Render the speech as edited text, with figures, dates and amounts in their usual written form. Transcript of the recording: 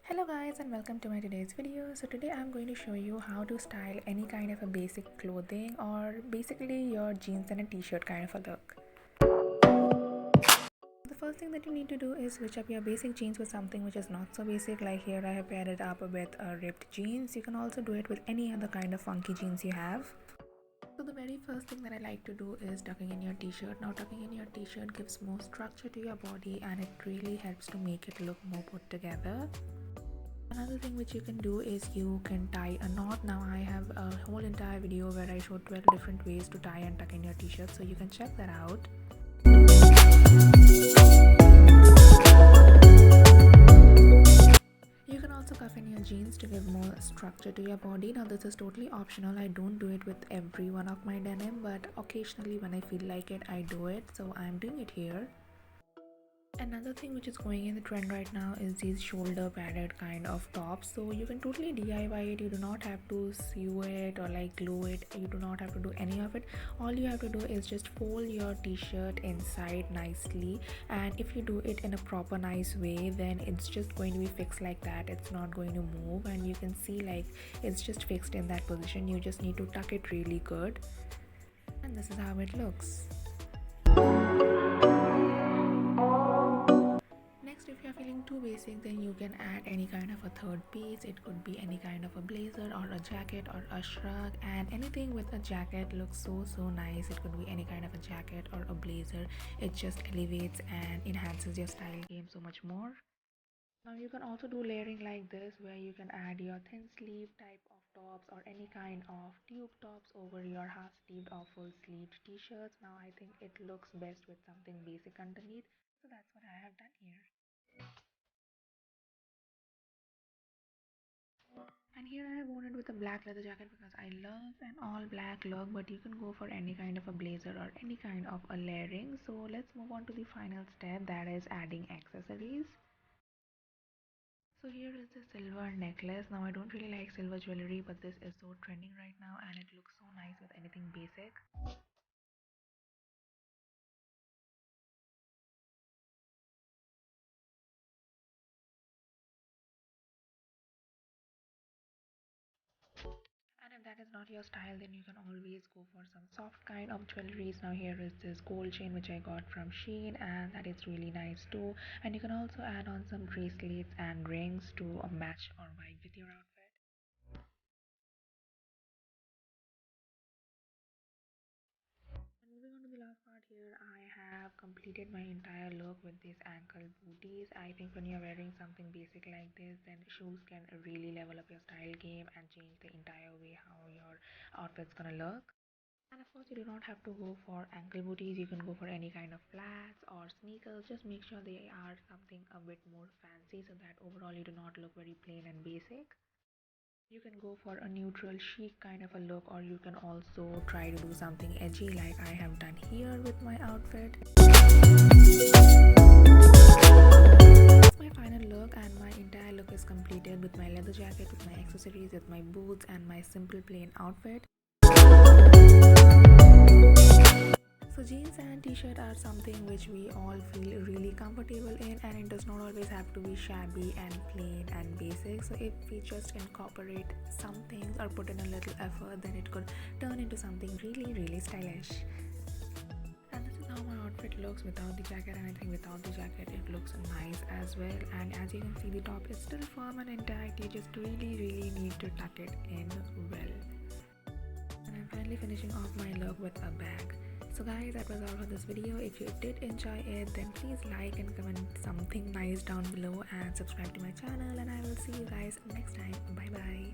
Hello guys and welcome to my today's video. So today I'm going to show you how to style any kind of a basic clothing or basically your jeans and a t-shirt kind of a look. The first thing that you need to do is switch up your basic jeans with something which is not so basic. Like here I have paired it up with ripped jeans. You can also do it with any other kind of funky jeans you have. So the very first thing that I like to do is tucking in your t-shirt. Now tucking in your t-shirt gives more structure to your body and it really helps to make it look more put together. Another thing which you can do is you can tie a knot. Now I have a whole entire video where I show 12 different ways to tie and tuck in your t-shirt, so you can check that out. You can also cuff in your jeans to give more structure to your body. Now this is totally optional. I don't do it with every one of my denim, but occasionally when I feel like it I do it, so I'm doing it here. Another thing which is going in the trend right now is these shoulder padded kind of tops. So you can totally DIY it. You do not have to sew it or like glue it. You do not have to do any of it. All you have to do is just fold your t-shirt inside nicely, and if you do it in a proper nice way, then it's just going to be fixed like that. It's not going to move, and you can see like it's just fixed in that position. You just need to tuck it really good, and this is how it looks. Next, if you're feeling too basic, then you can add any kind of a third piece. It could be any kind of a blazer or a jacket or a shrug, and anything with a jacket looks so nice. It could be any kind of a jacket or a blazer. It just elevates and enhances your style game so much more. Now you can also do layering like this, where you can add your thin sleeve type of tops or any kind of tube tops over your half sleeved or full sleeved t-shirts. Now I think it looks best with something basic underneath, so that's what I have done here. And here I have worn it with a black leather jacket because I love an all black look, but you can go for any kind of a blazer or any kind of a layering. So let's move on to the final step, that is adding accessories. So here is the silver necklace. Now I don't really like silver jewelry, but this is so trending right now and it looks so nice with anything basic. And if that is not your style, then you can always go for some soft kind of jewelries. Now here is this gold chain which I got from Shein, and that is really nice too. And you can also add on some bracelets and rings to match or vibe with your outfit. And moving on to the last part here, I have completed my entire look with these ankle booties. I think when you're wearing something basic like this, then shoes can really level up your style game and change the entire way how your outfit's gonna look. And of course, you do not have to go for ankle booties. You can go for any kind of flats or sneakers. Just make sure they are something a bit more fancy so that overall you do not look very plain and basic. You can go for a neutral chic kind of a look, or you can also try to do something edgy like I have done here with my outfit. That's my final look, and my entire look is completed with my leather jacket, with my accessories, with my boots and my simple plain outfit. So jeans and t-shirt are something which we all feel really comfortable in, and it does not always have to be shabby and plain and basic. So if we just incorporate some things or put in a little effort, then it could turn into something really stylish. And this is how my outfit looks without the jacket, and I think without the jacket it looks nice as well. And as you can see, the top is still firm and intact. You just really need to tuck it in well. And I'm finally finishing off my look with a bag. So guys, that was all for this video. If you did enjoy it, then please like and comment something nice down below and subscribe to my channel, and I will see you guys next time. Bye bye.